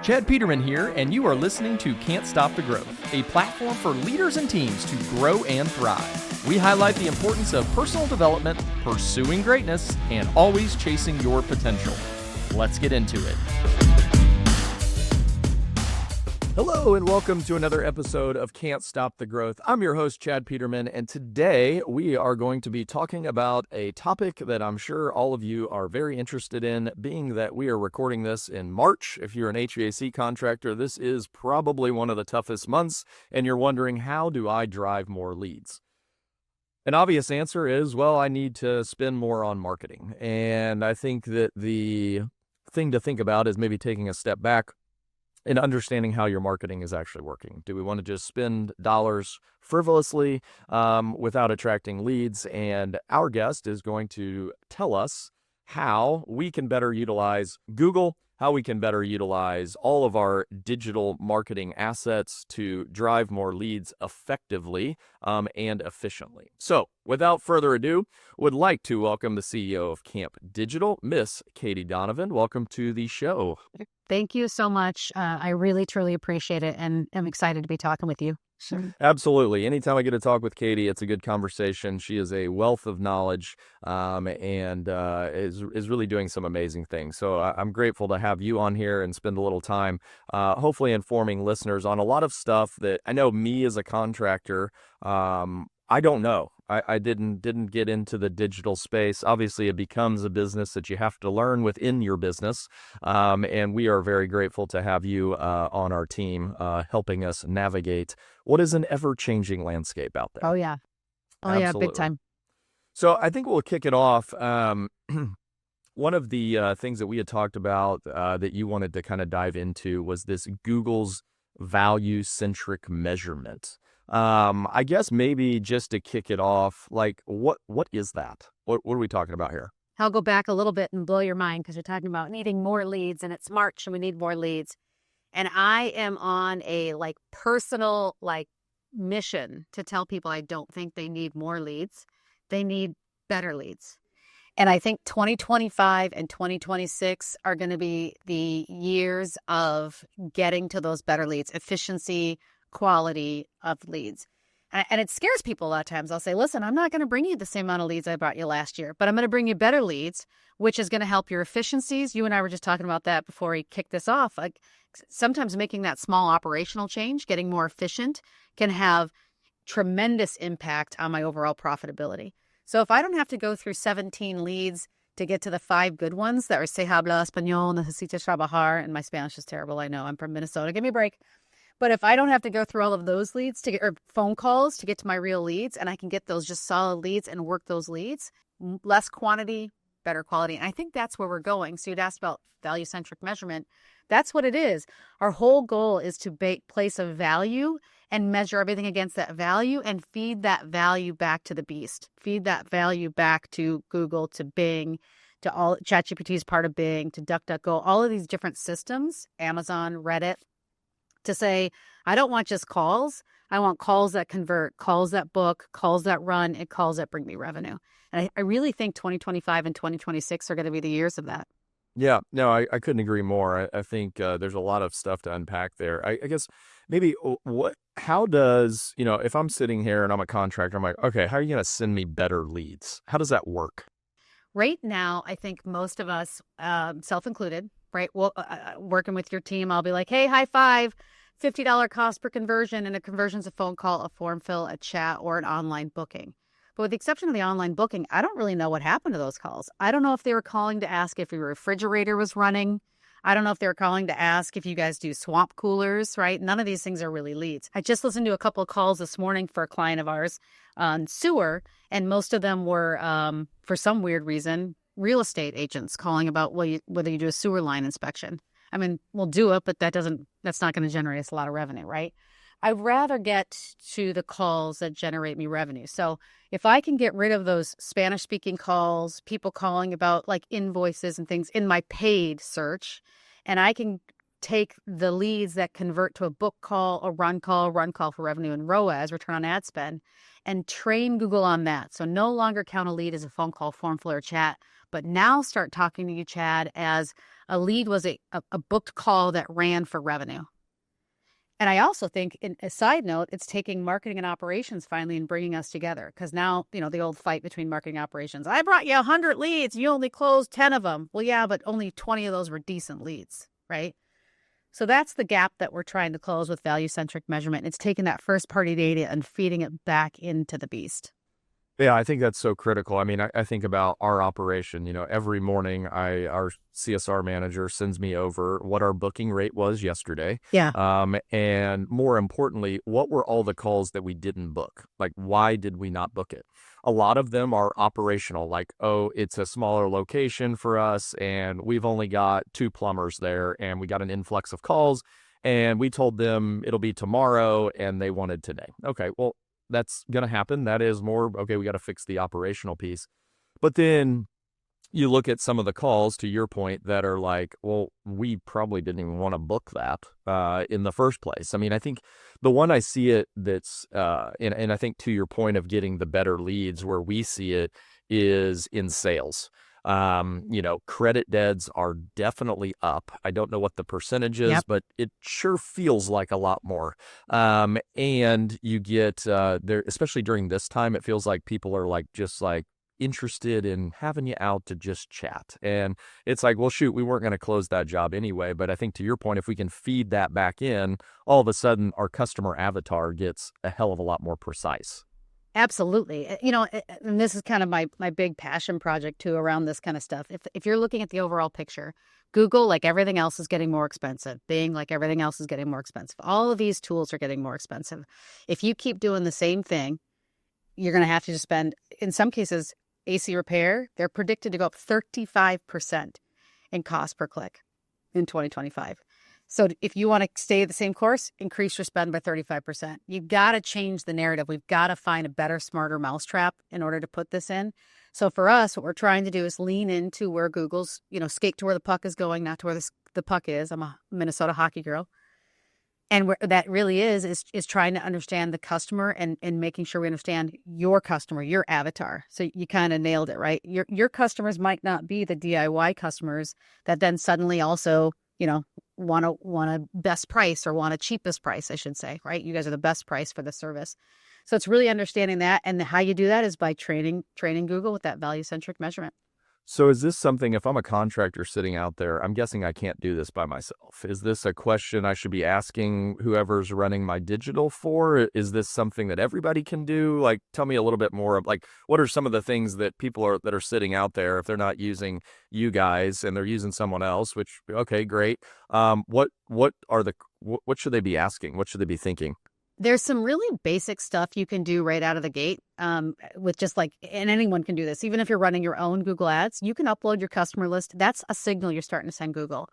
Chad Peterman here, and you are listening to Can't Stop the Growth, a platform for leaders and teams to grow and thrive. We highlight the importance of personal development, pursuing greatness, and always chasing your potential. Let's get into it. Hello and welcome to another episode of Can't Stop the Growth. I'm your host, Chad Peterman, and today we are going to be talking about a topic that I'm sure all of you are very interested in, being that we are recording this in March. If you're an HVAC contractor, this is probably one of the toughest months, and you're wondering, how do I drive more leads? An obvious answer is, well, I need to spend more on marketing. And I think that the thing to think about is maybe taking a step back and understanding how your marketing is actually working. Do we want to just spend dollars frivolously without attracting leads? And our guest is going to tell us how we can better utilize Google, how we can better utilize all of our digital marketing assets to drive more leads effectively and efficiently. So without further ado, would like to welcome the CEO of Camp Digital, Miss Katie Donovan. Welcome to the show. Thank you so much. I really, truly appreciate it, and I'm excited to be talking with you. Sure. Absolutely. Anytime I get to talk with Katie, it's a good conversation. She is a wealth of knowledge and is really doing some amazing things. So I'm grateful to have you on here and spend a little time hopefully informing listeners on a lot of stuff that I know me as a contractor, I don't know. I didn't get into the digital space. Obviously, it becomes a business that you have to learn within your business. And we are very grateful to have you on our team helping us navigate what is an ever-changing landscape out there. Oh, yeah. Absolutely. Yeah, big time. So I think we'll kick it off. One of the things that we had talked about that you wanted to kind of dive into was this Google's value-centric measurement. I guess maybe just to kick it off, like what is that? What are we talking about here? I'll go back a little bit and blow your mind because you're talking about needing more leads, and it's March and we need more leads. And I am on a personal mission to tell people I don't think they need more leads. They need better leads. And I think 2025 and 2026 are going to be the years of getting to those better leads, efficiency, quality of leads. And it scares people a lot of times. I'll say, listen, I'm not going to bring you the same amount of leads I brought you last year, but I'm going to bring you better leads, which is going to help your efficiencies. You and I were just talking about that before we kicked this off. Like sometimes making that small operational change, getting more efficient, can have tremendous impact on my overall profitability. So if I don't have to go through 17 leads to get to the 5 good ones that are se habla español, necesitas trabajar, and my Spanish is terrible, I know, I'm from Minnesota, give me a break. But if I don't have to go through all of those leads or phone calls to get to my real leads, and I can get those just solid leads and work those leads, less quantity, better quality. And I think that's where we're going. So you'd asked about value-centric measurement. That's what it is. Our whole goal is to place a value and measure everything against that value and feed that value back to the beast. Feed that value back to Google, to Bing, to all ChatGPT is part of Bing, to DuckDuckGo, all of these different systems, Amazon, Reddit, to say, I don't want just calls. I want calls that convert, calls that book, calls that run, and calls that bring me revenue. And I really think 2025 and 2026 are going to be the years of that. Yeah, no, I couldn't agree more. I think there's a lot of stuff to unpack there. I guess maybe how does, if I'm sitting here and I'm a contractor, I'm like, okay, how are you going to send me better leads? How does that work? Right now, I think most of us, self-included, right? Well, working with your team, I'll be like, hey, high five, $50 cost per conversion, and a conversion's a phone call, a form fill, a chat, or an online booking. But with the exception of the online booking, I don't really know what happened to those calls. I don't know if they were calling to ask if your refrigerator was running. I don't know if they were calling to ask if you guys do swamp coolers, right? None of these things are really leads. I just listened to a couple of calls this morning for a client of ours on sewer, and most of them were, for some weird reason, real estate agents calling about whether you do a sewer line inspection. I mean, we'll do it, but that's not going to generate us a lot of revenue, right? I'd rather get to the calls that generate me revenue. So if I can get rid of those Spanish-speaking calls, people calling about invoices and things in my paid search, and I can take the leads that convert to a book call, a run call for revenue, and ROAS, return on ad spend, and train Google on that. So no longer count a lead as a phone call, form fill, or chat, but now start talking to you, Chad, as a lead was a booked call that ran for revenue. And I also think, in a side note, it's taking marketing and operations finally and bringing us together. Because now, the old fight between marketing and operations. I brought you 100 leads. You only closed 10 of them. Well, yeah, but only 20 of those were decent leads, right? So that's the gap that we're trying to close with value-centric measurement. It's taking that first-party data and feeding it back into the beast. Yeah, I think that's so critical. I mean, I think about our operation. Every morning our CSR manager sends me over what our booking rate was yesterday. Yeah. And more importantly, what were all the calls that we didn't book? Like, why did we not book it? A lot of them are operational, like, oh, it's a smaller location for us, and we've only got 2 plumbers there, and we got an influx of calls, and we told them it'll be tomorrow, and they wanted today. Okay, well, that's going to happen. That is more, okay, we got to fix the operational piece. But then you look at some of the calls, to your point, that are like, well, we probably didn't even want to book that in the first place. I mean, I think the one I see it that's, and I think to your point of getting the better leads, where we see it is in sales. Credit deads are definitely up. I don't know what the percentage is, but it sure feels like a lot more. And you get there, especially during this time, it feels like people are just interested in having you out to just chat. And it's like, well, shoot, we weren't going to close that job anyway. But I think to your point, if we can feed that back in, all of a sudden our customer avatar gets a hell of a lot more precise. Absolutely. And this is kind of my big passion project too around this kind of stuff. If you're looking at the overall picture, Google, like everything else, is getting more expensive. Bing, like everything else, is getting more expensive. All of these tools are getting more expensive. If you keep doing the same thing, you're going to have to just spend, in some cases, AC repair, they're predicted to go up 35% in cost per click in 2025. So if you want to stay the same course, increase your spend by 35%. You've got to change the narrative. We've got to find a better, smarter mousetrap in order to put this in. So for us, what we're trying to do is lean into where Google's, skate to where the puck is going, not to where the puck is. I'm a Minnesota hockey girl. And where that really is trying to understand the customer and making sure we understand your customer, your avatar. So you kind of nailed it, right? Your customers might not be the DIY customers that then suddenly also, want a best price or want a cheapest price, I should say, right? You guys are the best price for the service. So it's really understanding that. And how you do that is by training Google with that value-centric measurement. So is this something, if I'm a contractor sitting out there, I'm guessing I can't do this by myself. Is this a question I should be asking whoever's running my digital for? Is this something that everybody can do? Like, tell me a little bit more of what are some of the things that people that are sitting out there, if they're not using you guys and they're using someone else, which, okay, great. What should they be asking? What should they be thinking? There's some really basic stuff you can do right out of the gate with just and anyone can do this. Even if you're running your own Google Ads, you can upload your customer list. That's a signal you're starting to send Google.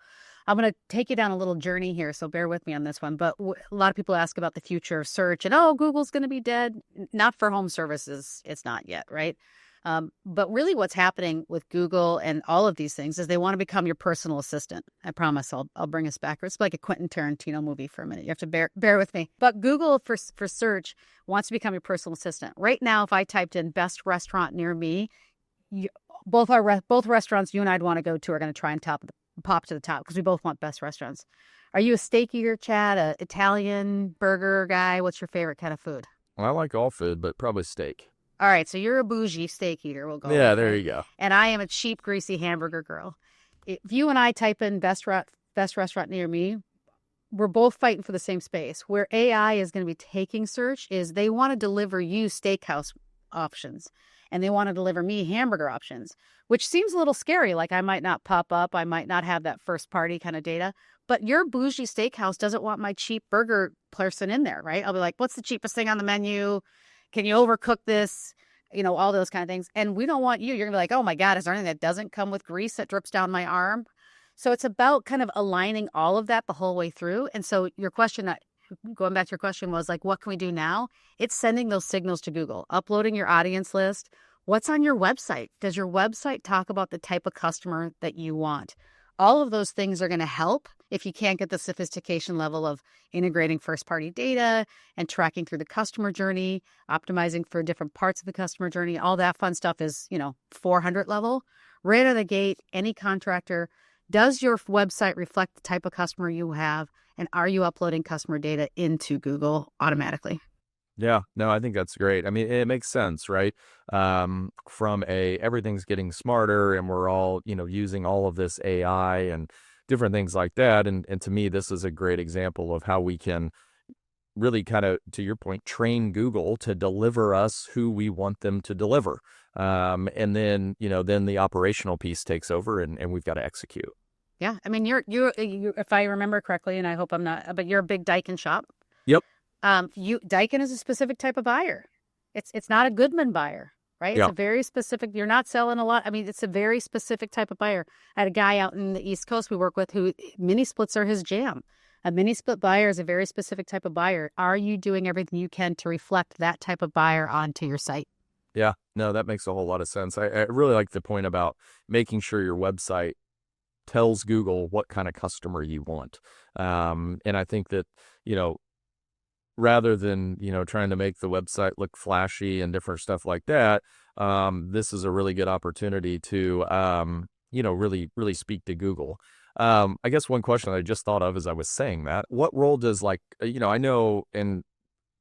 I'm going to take you down a little journey here, so bear with me on this one. But a lot of people ask about the future of search and, Google's going to be dead. Not for home services. It's not yet, right? But really what's happening with Google and all of these things is they want to become your personal assistant. I promise I'll bring us back. It's like a Quentin Tarantino movie for a minute. You have to bear with me. But Google for search wants to become your personal assistant. Right now, if I typed in best restaurant near me, both restaurants you and I'd want to go to are going to try and pop to the top because we both want best restaurants. Are you a steak eater, Chad? A Italian burger guy? What's your favorite kind of food? Well, I like all food, but probably steak. All right, so you're a bougie steak eater. We'll go. Yeah, there you go. And I am a cheap, greasy hamburger girl. If you and I type in best restaurant near me, we're both fighting for the same space. Where AI is going to be taking search is they want to deliver you steakhouse options, and they want to deliver me hamburger options, which seems a little scary. Like I might not pop up. I might not have that first party kind of data. But your bougie steakhouse doesn't want my cheap burger person in there, right? I'll be like, what's the cheapest thing on the menu? Can you overcook this? All those kind of things. And we don't want you. You're going to be like, oh my God, is there anything that doesn't come with grease that drips down my arm? So it's about kind of aligning all of that the whole way through. And so your question, going back to your question, was what can we do now? It's sending those signals to Google, uploading your audience list. What's on your website? Does your website talk about the type of customer that you want? All of those things are going to help if you can't get the sophistication level of integrating first-party data and tracking through the customer journey, optimizing for different parts of the customer journey. All that fun stuff is, 400 level. Right out of the gate, any contractor, does your website reflect the type of customer you have? And are you uploading customer data into Google automatically? Yeah, no, I think that's great. I mean, it makes sense, right? From everything's getting smarter and we're all, using all of this AI and different things like that. And to me, this is a great example of how we can really kind of, to your point, train Google to deliver us who we want them to deliver. And then, then the operational piece takes over and we've got to execute. Yeah. I mean, you're, if I remember correctly, and I hope I'm not, but you're a big Daikin shop. Yep. Daikin is a specific type of buyer. It's not a Goodman buyer, right? Yeah. It's a very specific, you're not selling a lot. I mean, it's a very specific type of buyer. I had a guy out in the East Coast we work with who mini splits are his jam. A mini split buyer is a very specific type of buyer. Are you doing everything you can to reflect that type of buyer onto your site? Yeah, no, that makes a whole lot of sense. I really like the point about making sure your website tells Google what kind of customer you want. And I think that, rather than, trying to make the website look flashy and different stuff like that, this is a really good opportunity to, really, really speak to Google. I guess one question I just thought of as I was saying that, what role does I know, and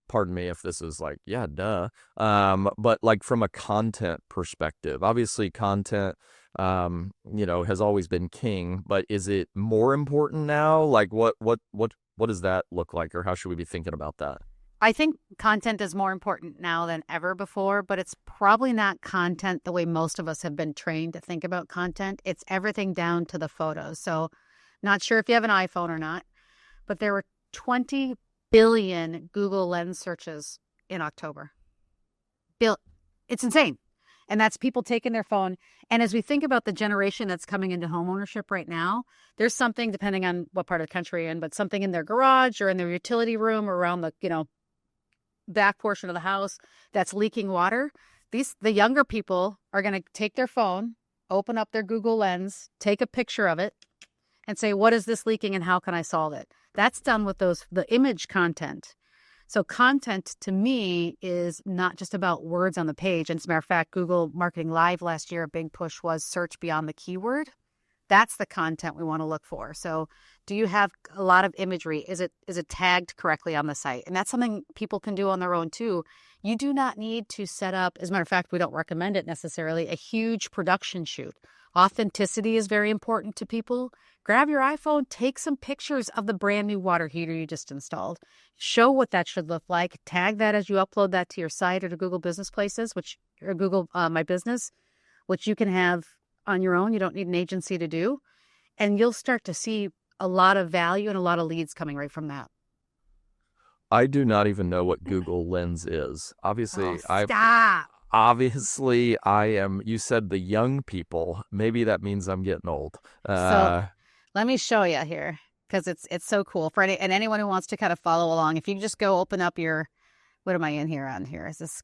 pardon me if this is yeah, duh. But from a content perspective, obviously content, has always been king, but is it more important now? What does that look like, or how should we be thinking about that? I think content is more important now than ever before, but it's probably not content the way most of us have been trained to think about content. It's everything down to the photos. So not sure if you have an iPhone or not, but there were 20 billion Google Lens searches in October. It's insane. And that's people taking their phone. And as we think about the generation that's coming into homeownership right now, there's something, depending on what part of the country you're in, but something in their garage or in their utility room or around the, back portion of the house that's leaking water. The younger people are going to take their phone, open up their Google Lens, take a picture of it, and say, what is this leaking and how can I solve it? That's done with the image content. So content to me is not just about words on the page. And as a matter of fact, Google Marketing Live last year, a big push was search beyond the keyword. That's the content we want to look for. So do you have a lot of imagery? Is it tagged correctly on the site? And that's something people can do on their own too. You do not need to set up, as a matter of fact, we don't recommend it necessarily, a huge production shoot. Authenticity is very important to people. Grab your iPhone, take some pictures of the brand new water heater you just installed. Show what that should look like. Tag that as you upload that to your site or to Google Business Places, or Google My Business, which you can have on your own. You don't need an agency to do. And you'll start to see a lot of value and a lot of leads coming right from that. I do not even know what Google Lens is. Obviously, stop. Obviously, I am. You said the young people. Maybe that means I'm getting old. So let me show you here, because it's so cool for anyone who wants to kind of follow along. If you just go open up your, what am I in here on here? Is this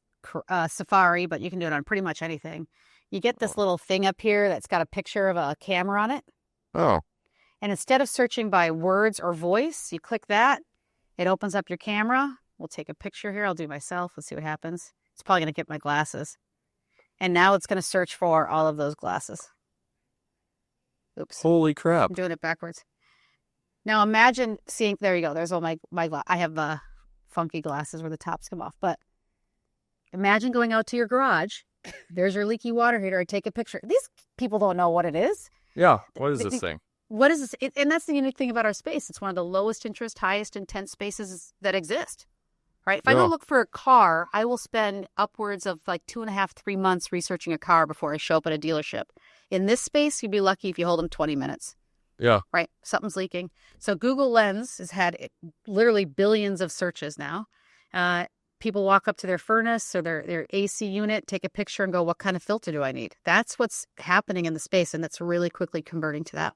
Safari? But you can do it on pretty much anything. You get this little thing up here that's got a picture of a camera on it. Oh. And instead of searching by words or voice, you click that. It opens up your camera. We'll take a picture here. I'll do it myself. Let's see what happens. It's probably going to get my glasses. And now it's going to search for all of those glasses. Oops. Holy crap. I'm doing it backwards. Now imagine seeing, there you go. There's all my I have funky glasses where the tops come off. But imagine going out to your garage. There's your leaky water heater. I take a picture. These people don't know what it is. Yeah. What is this thing? What is this? And that's the unique thing about our space. It's one of the lowest interest, highest intent spaces that exist. Right? If I go look for a car, I will spend upwards of 2.5, 3 months researching a car before I show up at a dealership. In this space, you'd be lucky if you hold them 20 minutes. Yeah. Right? Something's leaking. So Google Lens has had literally billions of searches now. People walk up to their furnace or their AC unit, take a picture and go, what kind of filter do I need? That's what's happening in the space, and that's really quickly converting to that.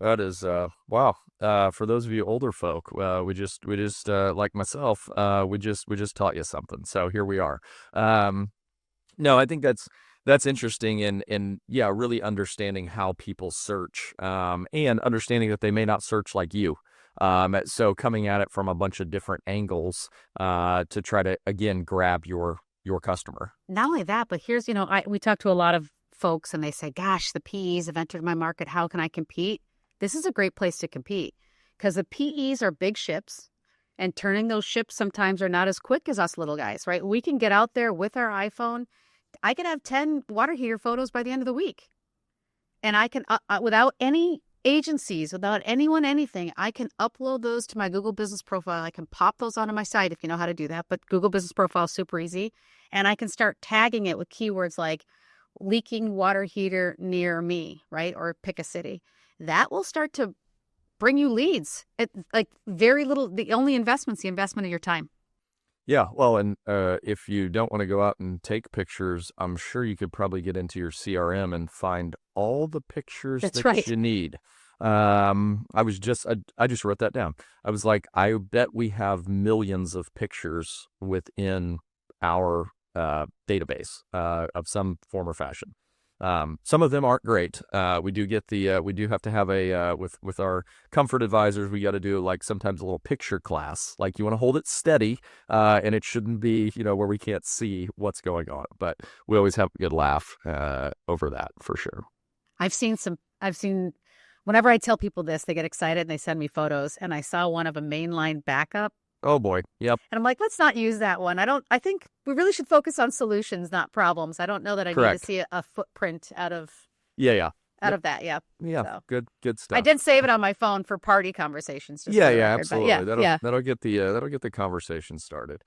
That is, wow. For those of you older folk, we just like myself, we just taught you something. So here we are. No, I think that's interesting, and yeah, really understanding how people search, and understanding that they may not search like you. So coming at it from a bunch of different angles, to try to, again, grab your customer. Not only that, but here's, we talk to a lot of folks and they say, gosh, the PEs have entered my market. How can I compete? This is a great place to compete because the PEs are big ships and turning those ships sometimes are not as quick as us little guys, right? We can get out there with our iPhone. I can have 10 water heater photos by the end of the week. And I can, without any agencies, without anything, I can upload those to my Google Business Profile. I can pop those onto my site if you know how to do that. But Google Business Profile is super easy. And I can start tagging it with keywords like leaking water heater near me, right? Or pick a city. That will start to bring you leads. Like very little, the only investment's the investment of your time. Yeah, well, and if you don't want to go out and take pictures, I'm sure you could probably get into your CRM and find all the pictures That's that right. you need. I just wrote that down. I was like, I bet we have millions of pictures within our database of some form or fashion. Some of them aren't great. We do have to have with our comfort advisors, we got to do like sometimes a little picture class. Like you want to hold it steady, and it shouldn't be, where we can't see what's going on, but we always have a good laugh, over that for sure. I've seen whenever I tell people this, they get excited and they send me photos. And I saw one of a mainline backup. Oh boy. Yep. And I'm like, let's not use that one. I think we really should focus on solutions, not problems. I don't know that I need to see a footprint out of of that. Yeah. Yeah. So. Good stuff. I did save it on my phone for party conversations. Absolutely. That'll get the conversation started.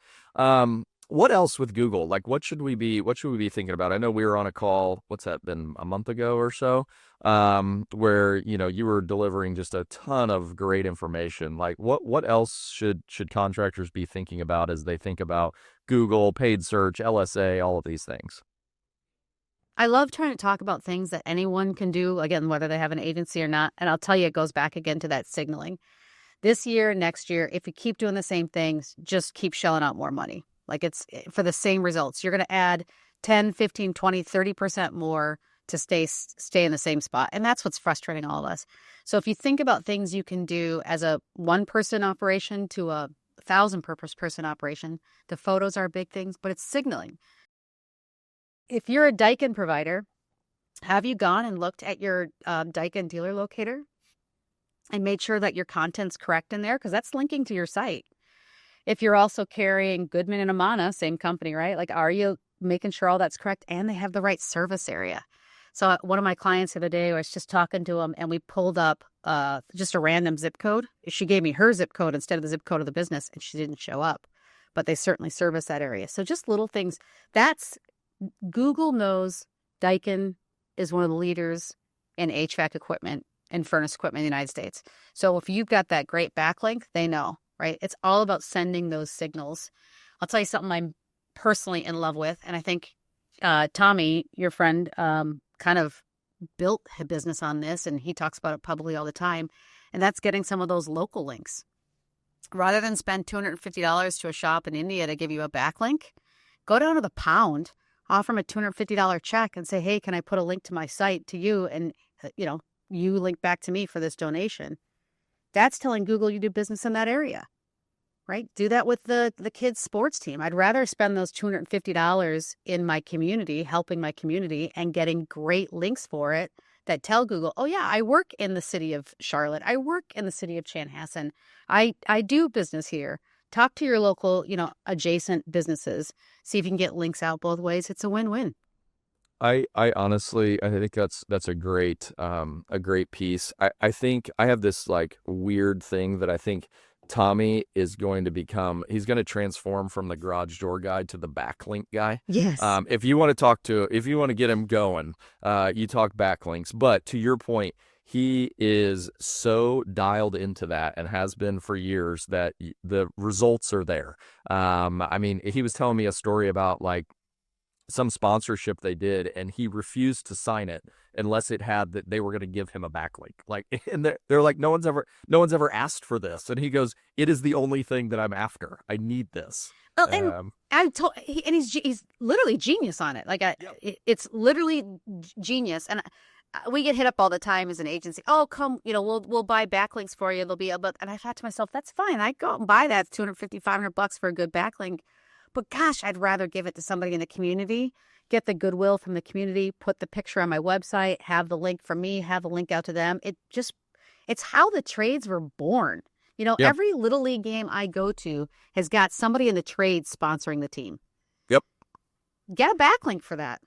What else with Google? Like, what should we be thinking about? I know we were on a call, what's that been, a month ago or so, where, you were delivering just a ton of great information. Like what else should contractors be thinking about as they think about Google, paid search, LSA, all of these things? I love trying to talk about things that anyone can do, again, whether they have an agency or not. And I'll tell you, it goes back again to that signaling. This year, next year, if you keep doing the same things, just keep shelling out more money. Like it's for the same results. You're going to add 10, 15, 20, 30% more to stay in the same spot. And that's what's frustrating all of us. So if you think about things you can do as a one-person operation to a 1,000-person operation, the photos are big things, but it's signaling. If you're a Daikin provider, have you gone and looked at your Daikin dealer locator and made sure that your content's correct in there? Because that's linking to your site. If you're also carrying Goodman and Amana, same company, right? Like, are you making sure all that's correct and they have the right service area? So one of my clients the other day, I was just talking to him and we pulled up just a random zip code. She gave me her zip code instead of the zip code of the business and she didn't show up, but they certainly service that area. So just little things. Google knows Daikin is one of the leaders in HVAC equipment and furnace equipment in the United States. So if you've got that great backlink, they know. Right? It's all about sending those signals. I'll tell you something I'm personally in love with. And I think Tommy, your friend, kind of built a business on this. And he talks about it publicly all the time. And that's getting some of those local links. Rather than spend $250 to a shop in India to give you a backlink, go down to the Pound, offer them a $250 check and say, hey, can I put a link to my site to you? And, you link back to me for this donation. That's telling Google you do business in that area, right? Do that with the kids' sports team. I'd rather spend those $250 in my community, helping my community and getting great links for it that tell Google, oh yeah, I work in the city of Charlotte. I work in the city of Chanhassen. I do business here. Talk to your local, adjacent businesses. See if you can get links out both ways. It's a win-win. I honestly, I think that's a great piece. I think I have this like weird thing that I think Tommy is going to become. He's going to transform from the garage door guy to the backlink guy. Yes. If you want to get him going, you talk backlinks. But to your point, he is so dialed into that and has been for years that the results are there. I mean, he was telling me a story about like some sponsorship they did and he refused to sign it unless it had that they were going to give him a backlink. Like, and they're like, no one's ever asked for this. And he goes, it is the only thing that I'm after. I need this. Well, and he's literally genius on it. Like it's literally genius. And we get hit up all the time as an agency. Oh, come, we'll buy backlinks for you. They'll be able, and I thought to myself, that's fine. I go out and buy that $250, $500 for a good backlink. But gosh, I'd rather give it to somebody in the community, get the goodwill from the community, put the picture on my website, have the link from me, have the link out to them. It's how the trades were born. Yep. Every Little League game I go to has got somebody in the trade sponsoring the team. Yep. Get a backlink for that.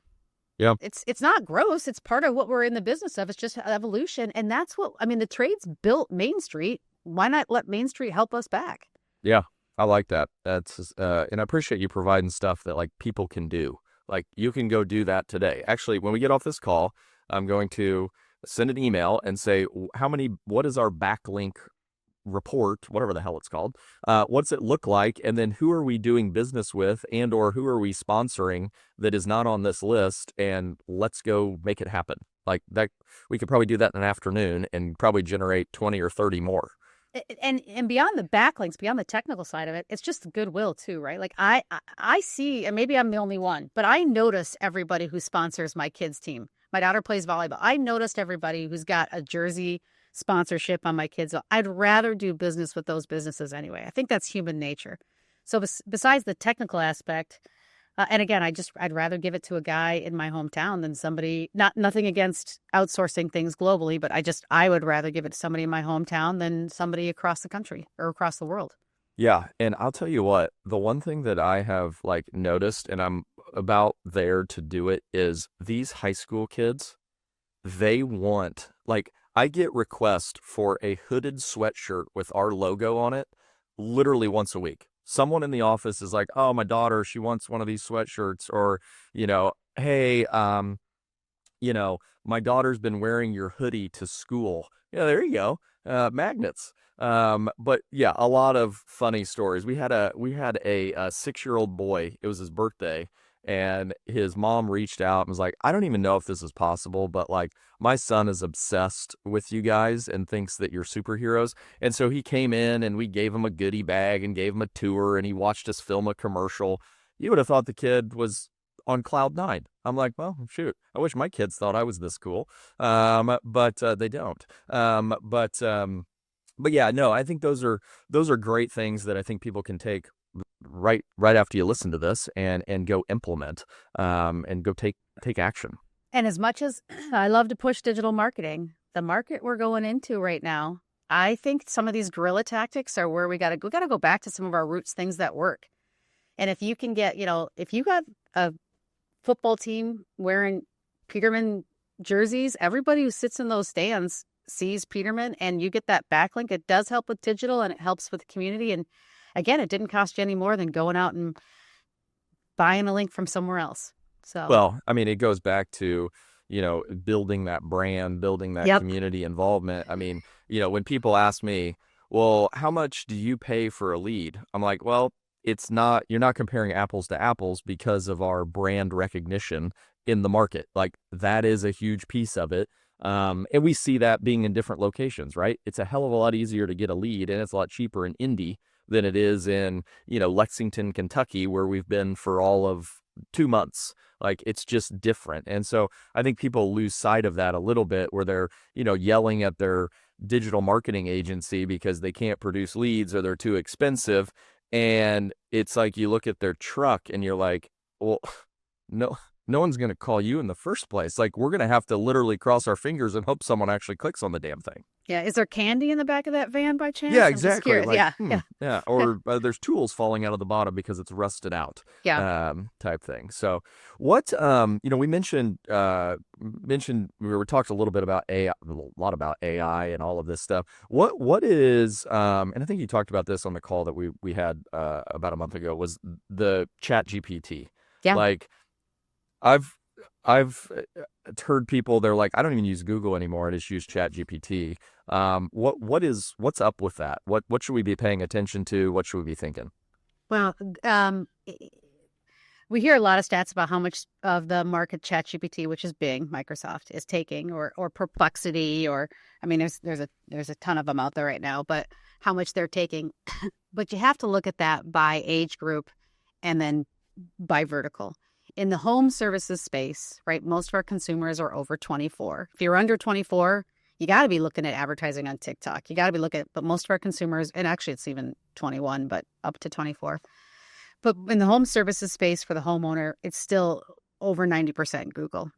Yeah. It's not gross. It's part of what we're in the business of. It's just evolution. And that's the trades built Main Street. Why not let Main Street help us back? Yeah. I like that. That's and I appreciate you providing stuff that like people can do. Like you can go do that today. Actually, when we get off this call, I'm going to send an email and say, what is our backlink report, whatever the hell it's called. What's it look like? And then who are we doing business with or who are we sponsoring that is not on this list? And let's go make it happen. Like that, we could probably do that in an afternoon and probably generate 20 or 30 more. And beyond the backlinks, beyond the technical side of it, it's just the goodwill too, right? Like I see, and maybe I'm the only one, but I notice everybody who sponsors my kids' team. My daughter plays volleyball. I noticed everybody who's got a jersey sponsorship on my kids. I'd rather do business with those businesses anyway. I think that's human nature. So besides the technical aspect, and again, I'd rather give it to a guy in my hometown than somebody, nothing against outsourcing things globally, but I would rather give it to somebody in my hometown than somebody across the country or across the world. Yeah. And I'll tell you what, the one thing that I have like noticed, and I'm about there to do it, is these high school kids, they want, like, I get requests for a hooded sweatshirt with our logo on it literally once a week. Someone in the office is like, oh, my daughter, she wants one of these sweatshirts. Or, hey, my daughter's been wearing your hoodie to school. Yeah, there you go. Magnets. But yeah, a lot of funny stories. We had a 6-year-old boy. It was his birthday. And his mom reached out and was like, I don't even know if this is possible, but like my son is obsessed with you guys and thinks that you're superheroes. And so he came in and we gave him a goodie bag and gave him a tour and he watched us film a commercial. You would have thought the kid was on cloud 9. I'm like, well, shoot, I wish my kids thought I was this cool. But they don't. But yeah, no, I think those are great things that I think people can take right after you listen to this and go implement and go take action. And as much as I love to push digital marketing, the market we're going into right now, I think some of these guerrilla tactics are where we got to go back to some of our roots, things that work. And if you can get, if you got a football team wearing Peterman jerseys, everybody who sits in those stands sees Peterman, and you get that backlink. It does help with digital and it helps with the community. And again, it didn't cost you any more than going out and buying a link from somewhere else. So, well, I mean, it goes back to, building that brand, building that community involvement. I mean, when people ask me, well, how much do you pay for a lead? I'm like, well, you're not comparing apples to apples because of our brand recognition in the market. Like that is a huge piece of it. And we see that being in different locations, right? It's a hell of a lot easier to get a lead and it's a lot cheaper in Indy than it is in, Lexington, Kentucky, where we've been for all of 2 months. Like it's just different. And so I think people lose sight of that a little bit where they're, yelling at their digital marketing agency because they can't produce leads or they're too expensive. And it's like you look at their truck and you're like, well, no one's going to call you in the first place. Like we're going to have to literally cross our fingers and hope someone actually clicks on the damn thing. Yeah. Is there candy in the back of that van by chance? Yeah, exactly. Like, yeah. Or there's tools falling out of the bottom because it's rusted out. Yeah. Type thing. So what, we mentioned, we talked a little bit about AI, a lot about AI and all of this stuff. What is, and I think you talked about this on the call that we had about a month ago, was the Chat GPT. Yeah. Like I've heard people, they're like, I don't even use Google anymore. I just use Chat GPT. What's up with that? What should we be paying attention to? What should we be thinking? Well, we hear a lot of stats about how much of the market Chat GPT, which is Bing, Microsoft, is taking, or Perplexity, or I mean, there's a ton of them out there right now, but how much they're taking. But you have to look at that by age group and then by vertical. In the home services space, right, most of our consumers are over 24. If you're under 24, you got to be looking at advertising on TikTok. You got to be looking at, but most of our consumers, and actually it's even 21, but up to 24. But in the home services space for the homeowner, it's still over 90% Google.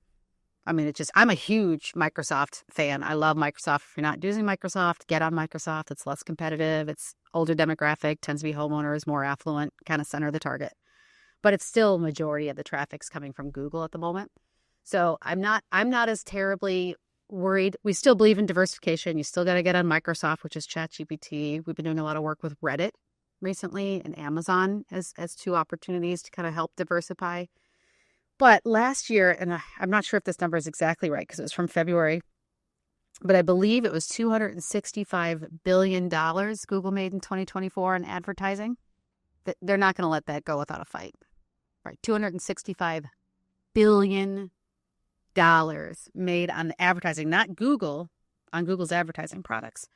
I mean, I'm a huge Microsoft fan. I love Microsoft. If you're not using Microsoft, get on Microsoft. It's less competitive. It's older demographic, tends to be homeowners, more affluent, kind of center of the target. But it's still majority of the traffic's coming from Google at the moment. So I'm not as terribly worried. We still believe in diversification. You still got to get on Microsoft, which is ChatGPT. We've been doing a lot of work with Reddit recently and Amazon as two opportunities to kind of help diversify. But last year, and I'm not sure if this number is exactly right because it was from February, but I believe it was $265 billion Google made in 2024 on advertising. They're not going to let that go without a fight. Right, $265 billion made on advertising, not Google, on Google's advertising products.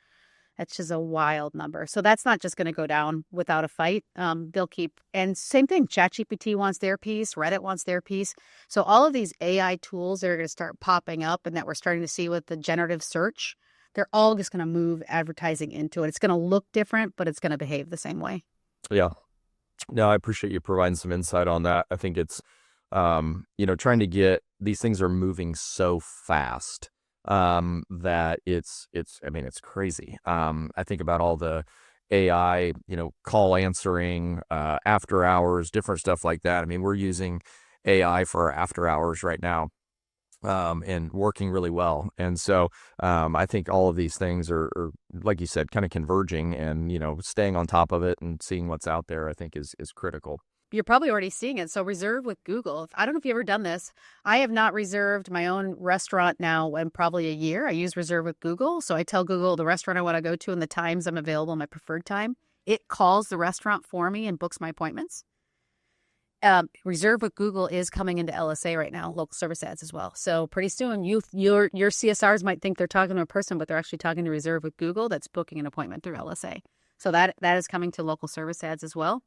That's just a wild number. So that's not just going to go down without a fight. They'll keep, and same thing, ChatGPT wants their piece, Reddit wants their piece. So all of these AI tools that are going to start popping up and that we're starting to see with the generative search, they're all just going to move advertising into it. It's going to look different, but it's going to behave the same way. Yeah. No, I appreciate you providing some insight on that. I think it's, trying to get, these things are moving so fast that it's crazy. I think about all the AI, call answering, after hours, different stuff like that. I mean, we're using AI for our after hours right now, and working really well. And so I think all of these things are, like you said, kind of converging, and, staying on top of it and seeing what's out there, I think is critical. You're probably already seeing it. So reserve with Google. I don't know if you've ever done this. I have not reserved my own restaurant now in probably a year. I use reserve with Google. So I tell Google the restaurant I want to go to and the times I'm available, my preferred time. It calls the restaurant for me and books my appointments. Reserve with Google is coming into LSA right now, local service ads as well. So pretty soon your CSRs might think they're talking to a person, but they're actually talking to reserve with Google that's booking an appointment through LSA. So that is coming to local service ads as well.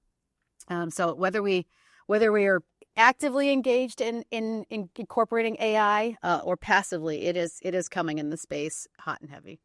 So whether we are actively engaged in incorporating AI or passively, it is coming in the space hot and heavy.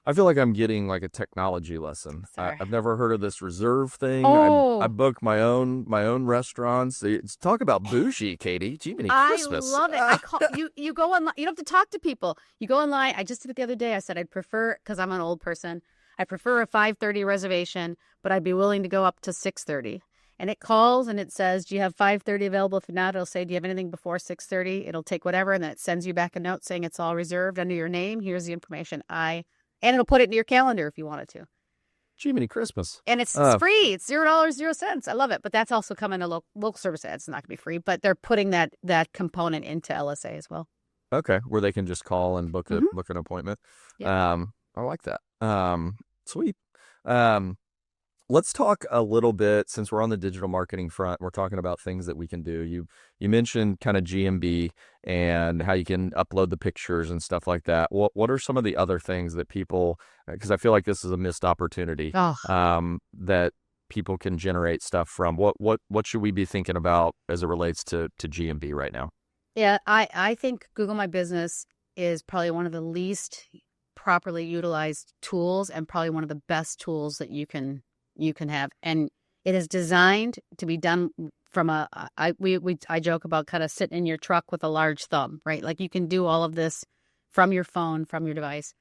I feel like I'm getting like a technology lesson. I've never heard of this reserve thing. Oh. I book my own restaurants. Talk about bougie, Katie. Jiminy Christmas. I love it. You go online. You don't have to talk to people. You go online. I just did it the other day. I said I'd prefer, because I'm an old person, I prefer a 5:30 reservation, but I'd be willing to go up to 6:30. And it calls and it says, do you have 5:30 available? If not, it'll say, do you have anything before 6:30? It'll take whatever, and then it sends you back a note saying it's all reserved under your name. Here's the information. And it'll put it in your calendar if you wanted to. Jiminy Christmas. And it's free. It's $0, 0 cents. I love it. But that's also coming to local service ads. It's not going to be free, but they're putting that component into LSA as well. Okay, where they can just call and book an appointment. Yeah. I like that. Sweet. Let's talk a little bit, since we're on the digital marketing front, we're talking about things that we can do. You mentioned kind of GMB and how you can upload the pictures and stuff like that. What are some of the other things that people, because I feel like this is a missed opportunity, that people can generate stuff from? What should we be thinking about as it relates to GMB right now? Yeah, I think Google My Business is probably one of the least properly utilized tools, and probably one of the best tools that you can have. And it is designed to be done from I joke about kind of sitting in your truck with a large thumb, right? Like you can do all of this from your phone, from your device.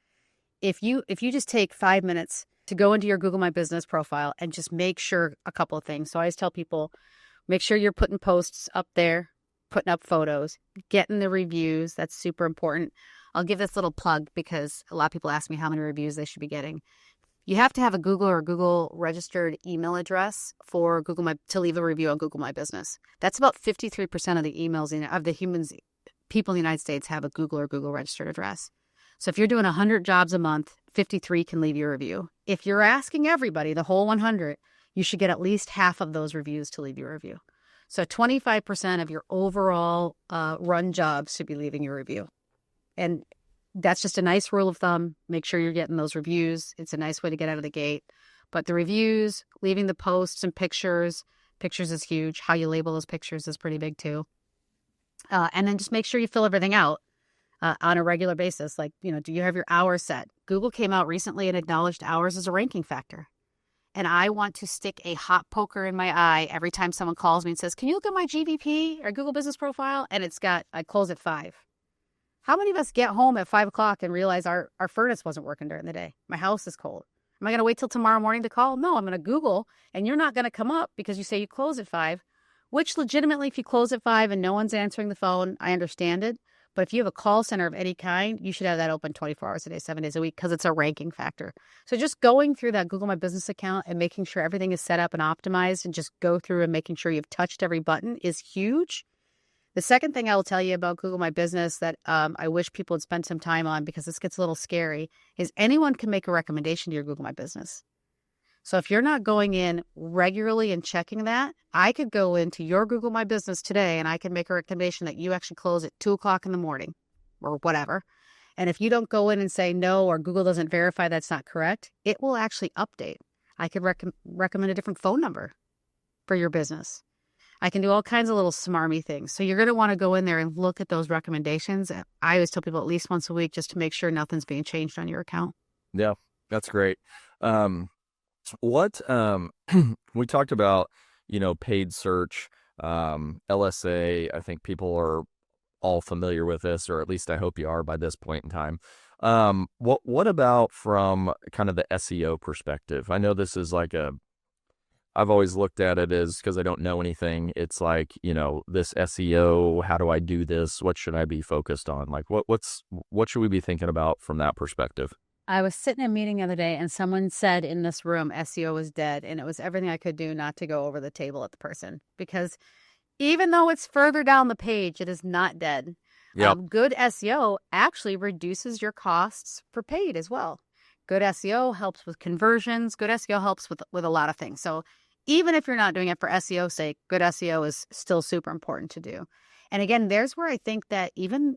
If you just take 5 minutes to go into your Google My Business profile and just make sure a couple of things. So I always tell people, make sure you're putting posts up there, putting up photos, getting the reviews. That's super important. I'll give this little plug because a lot of people ask me how many reviews they should be getting. You have to have a Google or Google registered email address for to leave a review on Google My Business. That's about 53% of the emails people in the United States have a Google or Google registered address. So if you're doing 100 jobs a month, 53 can leave your review. If you're asking everybody, the whole 100, you should get at least half of those reviews to leave your review. So 25% of your overall run jobs should be leaving your review. And that's just a nice rule of thumb. Make sure you're getting those reviews. It's a nice way to get out of the gate. But the reviews, leaving the posts and pictures is huge. How you label those pictures is pretty big too. And then just make sure you fill everything out on a regular basis. Like, do you have your hours set? Google came out recently and acknowledged hours as a ranking factor. and I want to stick a hot poker in my eye every time someone calls me and says, can you look at my GBP or Google Business Profile? And I close at 5. How many of us get home at 5 o'clock and realize our furnace wasn't working during the day? My house is cold. Am I going to wait till tomorrow morning to call? No, I'm going to Google, and you're not going to come up because you say you close at 5, which legitimately, if you close at 5 and no one's answering the phone, I understand it. But if you have a call center of any kind, you should have that open 24 hours a day, 7 days a week, because it's a ranking factor. So just going through that Google My Business account and making sure everything is set up and optimized and just go through and making sure you've touched every button is huge. The second thing I will tell you about Google My Business that I wish people would spend some time on, because this gets a little scary, is anyone can make a recommendation to your Google My Business. So if you're not going in regularly and checking that, I could go into your Google My Business today and I can make a recommendation that you actually close at 2 o'clock in the morning or whatever. And if you don't go in and say no, or Google doesn't verify that's not correct, it will actually update. I could recommend a different phone number for your business. I can do all kinds of little smarmy things. So you're going to want to go in there and look at those recommendations. I always tell people at least once a week just to make sure nothing's being changed on your account. Yeah, that's great. What we talked about, paid search, LSA. I think people are all familiar with this, or at least I hope you are by this point in time. What about from kind of the SEO perspective? I know this is I've always looked at it as, because I don't know anything, it's like, this SEO, how do I do this? What should I be focused on? Like what should we be thinking about from that perspective? I was sitting in a meeting the other day and someone said in this room, SEO was dead. And it was everything I could do not to go over the table at the person, because even though it's further down the page, it is not dead. Yep. Good SEO actually reduces your costs for paid as well. Good SEO helps with conversions. Good SEO helps with a lot of things. So even if you're not doing it for SEO's sake, good SEO is still super important to do. And again, there's where I think that even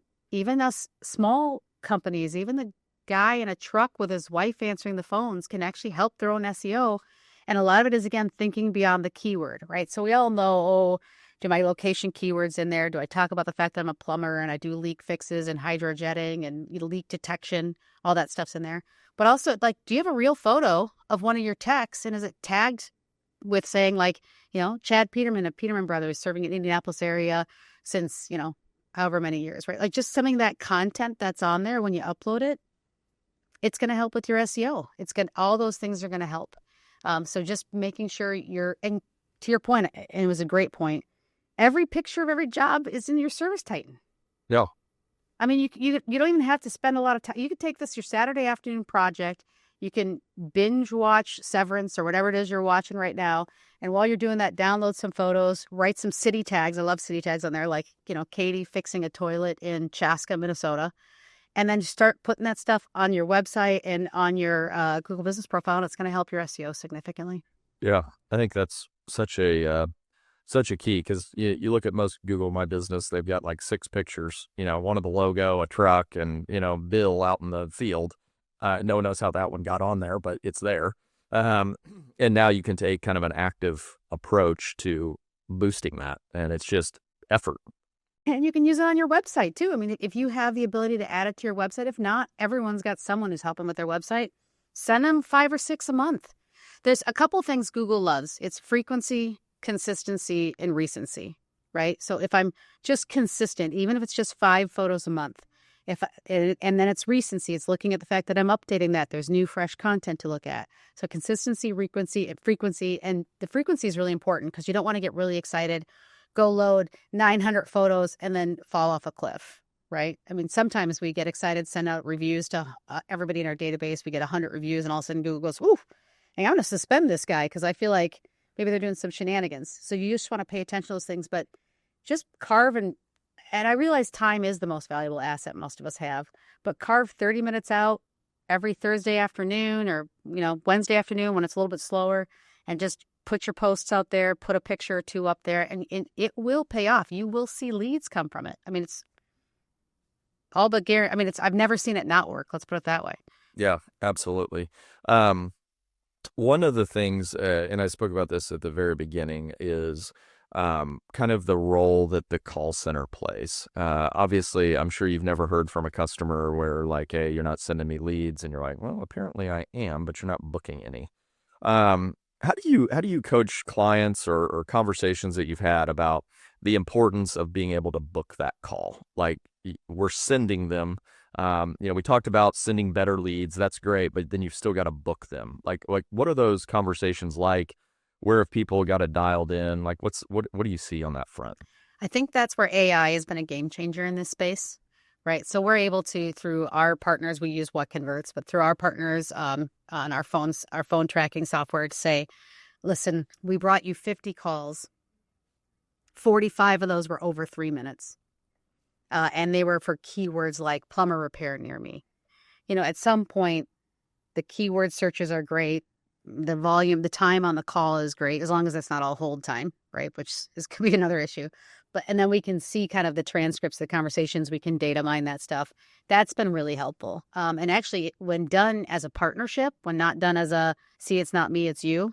us small companies, even the guy in a truck with his wife answering the phones can actually help their own SEO. And a lot of it is, again, thinking beyond the keyword, right? So we all know, do my location keywords in there? Do I talk about the fact that I'm a plumber and I do leak fixes and hydrojetting and leak detection? All that stuff's in there. But also, do you have a real photo of one of your techs, and is it tagged with saying Chad Peterman of Peterman Brothers, serving in the Indianapolis area since, however many years, right? Just something, that content that's on there when you upload it, it's going to help with your SEO. All those things are going to help. So just making sure and to your point, and it was a great point, every picture of every job is in your Service Titan. Yeah. I mean, you don't even have to spend a lot of time. You could take this your Saturday afternoon project. You can binge watch Severance or whatever it is you're watching right now. And while you're doing that, download some photos, write some city tags. I love city tags on there, like, Katie fixing a toilet in Chaska, Minnesota. And then start putting that stuff on your website and on your Google Business Profile, and it's going to help your SEO significantly. Yeah, I think that's such a key, because you look at most Google My Business, they've got 6 pictures, one of the logo, a truck, and, Bill out in the field. No one knows how that one got on there, but it's there. And now you can take kind of an active approach to boosting that, and it's just effort. And you can use it on your website too. I mean, if you have the ability to add it to your website, if not, everyone's got someone who's helping with their website. Send them 5 or 6 a month. There's a couple things Google loves. It's frequency, consistency, and recency, right? So if I'm just consistent, even if it's just 5 photos a month, and then it's recency, it's looking at the fact that I'm updating that. There's new, fresh content to look at. So consistency, frequency, and the frequency is really important, because you don't want to get really excited, go load 900 photos, and then fall off a cliff, right? I mean, sometimes we get excited, send out reviews to everybody in our database. We get 100 reviews, and all of a sudden Google goes, ooh, hey, I'm going to suspend this guy because I feel like maybe they're doing some shenanigans. So you just want to pay attention to those things, but just carve and I realize time is the most valuable asset most of us have, but carve 30 minutes out every Thursday afternoon or, Wednesday afternoon when it's a little bit slower, and just put your posts out there, put a picture or 2 up there, and it will pay off. You will see leads come from it. I mean, it's all but guaranteed. I mean, I've never seen it not work. Let's put it that way. Yeah, absolutely. One of the things, and I spoke about this at the very beginning, is kind of the role that the call center plays. Obviously, I'm sure you've never heard from a customer where hey, you're not sending me leads, and you're like, well, apparently I am, but you're not booking any. How do you coach clients or conversations that you've had about the importance of being able to book that call? Like we're sending them. We talked about sending better leads. That's great, but then you've still got to book them. Like what are those conversations like? Where have people got it dialed in? Like what do you see on that front? I think that's where AI has been a game changer in this space, right? So we're able to, through our partners, we use What Converts, but through our partners on our phones, our phone tracking software, to say, listen, we brought you 50 calls. 45 of those were over 3 minutes. And they were for keywords like plumber repair near me. At some point, the keyword searches are great. The volume, the time on the call is great, as long as it's not all hold time, right? Which could be another issue. And then we can see kind of the transcripts, the conversations, we can data mine that stuff. That's been really helpful. And actually, when done as a partnership, when not done as see, it's not me, it's you,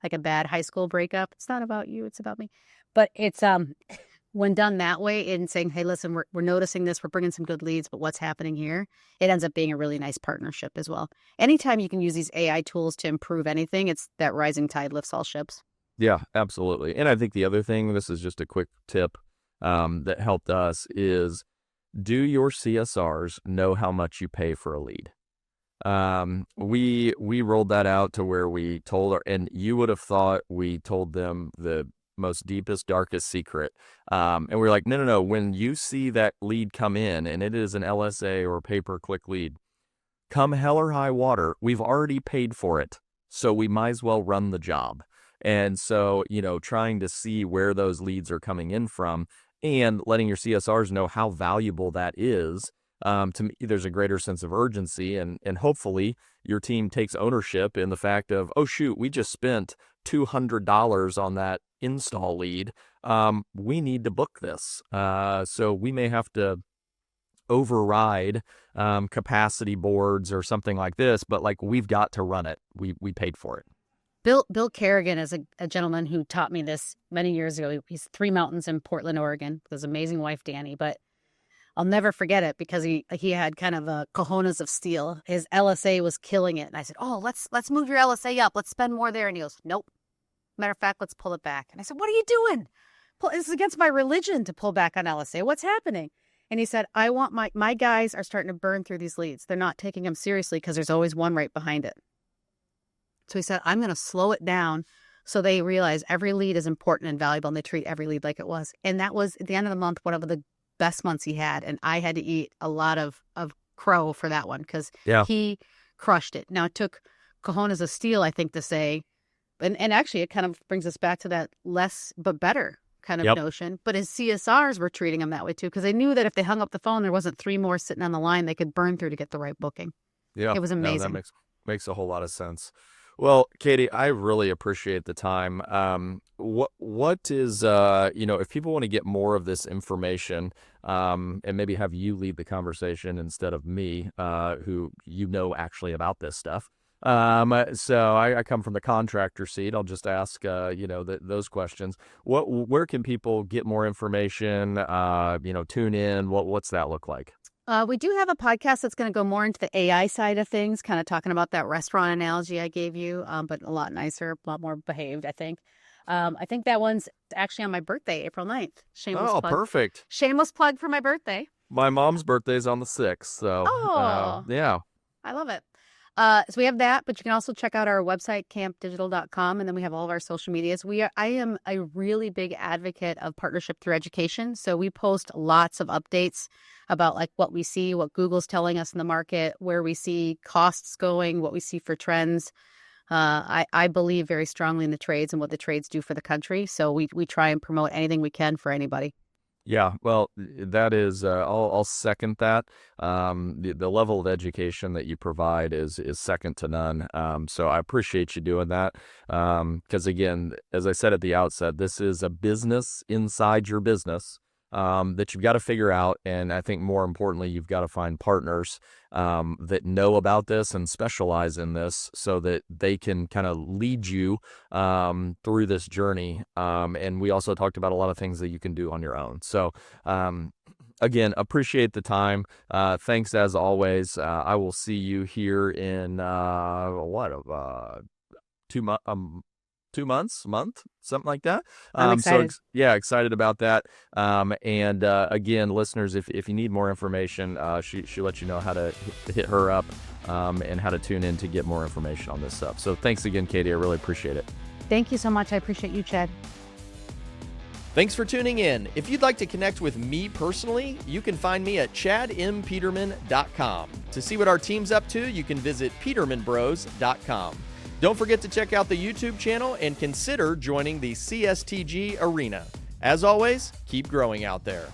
like a bad high school breakup. It's not about you, it's about me. But it's when done that way and saying, hey, listen, we're noticing this, we're bringing some good leads, but what's happening here? It ends up being a really nice partnership as well. Anytime you can use these AI tools to improve anything, it's that rising tide lifts all ships. Yeah, absolutely. And I think the other thing, this is just a quick tip that helped us, is do your CSRs know how much you pay for a lead? We rolled that out to where we told and you would have thought we told them the most deepest, darkest secret. And we're like, no. When you see that lead come in and it is an LSA or pay-per-click lead, come hell or high water, we've already paid for it. So we might as well run the job. And so, trying to see where those leads are coming in from and letting your CSRs know how valuable that is. To me, there's a greater sense of urgency, and hopefully your team takes ownership in the fact of, oh shoot, we just spent $200 on that install lead. We need to book this. So we may have to override capacity boards or something like this, but like we've got to run it. We paid for it. Bill Kerrigan is a gentleman who taught me this many years ago. He's 3 mountains in Portland, Oregon, with his amazing wife, Danny. But I'll never forget it because he had kind of a cojones of steel. His LSA was killing it. And I said, oh, let's move your LSA up. Let's spend more there. And he goes, nope. Matter of fact, let's pull it back. And I said, what are you doing? This is against my religion to pull back on LSA. What's happening? And he said, I want my guys are starting to burn through these leads. They're not taking them seriously because there's always one right behind it. So he said, I'm going to slow it down so they realize every lead is important and valuable and they treat every lead like it was. And that was, at the end of the month, one of the best months he had. And I had to eat a lot of crow for that one because he crushed it. Now, it took cojones of steel, I think, to say, and actually it kind of brings us back to that less but better kind of notion. But his CSRs were treating him that way too because they knew that if they hung up the phone, there wasn't 3 more sitting on the line they could burn through to get the right booking. Yeah, it was amazing. No, that makes a whole lot of sense. Well, Katie, I really appreciate the time. What is if people want to get more of this information, and maybe have you lead the conversation instead of me, who actually about this stuff. So I come from the contractor seat. I'll just ask those questions. Where can people get more information? Tune in. What's that look like? We do have a podcast that's going to go more into the AI side of things, kind of talking about that restaurant analogy I gave you, but a lot nicer, a lot more behaved, I think. I think that one's actually on my birthday, April 9th. Shameless plug. Perfect. Shameless plug for my birthday. My mom's birthday's on the 6th, so yeah. I love it. So we have that, but you can also check out our website, campdigital.com, and then we have all of our social medias. I am a really big advocate of partnership through education. So we post lots of updates about like what we see, what Google's telling us in the market, where we see costs going, what we see for trends. I believe very strongly in the trades and what the trades do for the country. So we try and promote anything we can for anybody. Yeah, well, that is, I'll second that. The level of education that you provide is second to none. So I appreciate you doing that. Because again, as I said at the outset, this is a business inside your business. That you've got to figure out. And I think more importantly, you've got to find partners that know about this and specialize in this so that they can kind of lead you through this journey. And we also talked about a lot of things that you can do on your own. So again, appreciate the time. Thanks as always. I will see you here in 2 months. 2 months, month, something like that. I'm excited. Excited about that. Again, listeners, if you need more information, she lets you know how to hit her up and how to tune in to get more information on this stuff. So thanks again, Katie. I really appreciate it. Thank you so much. I appreciate you, Chad. Thanks for tuning in. If you'd like to connect with me personally, you can find me at chadmpeterman.com. To see what our team's up to, you can visit petermanbros.com. Don't forget to check out the YouTube channel and consider joining the CSTG arena. As always, keep growing out there.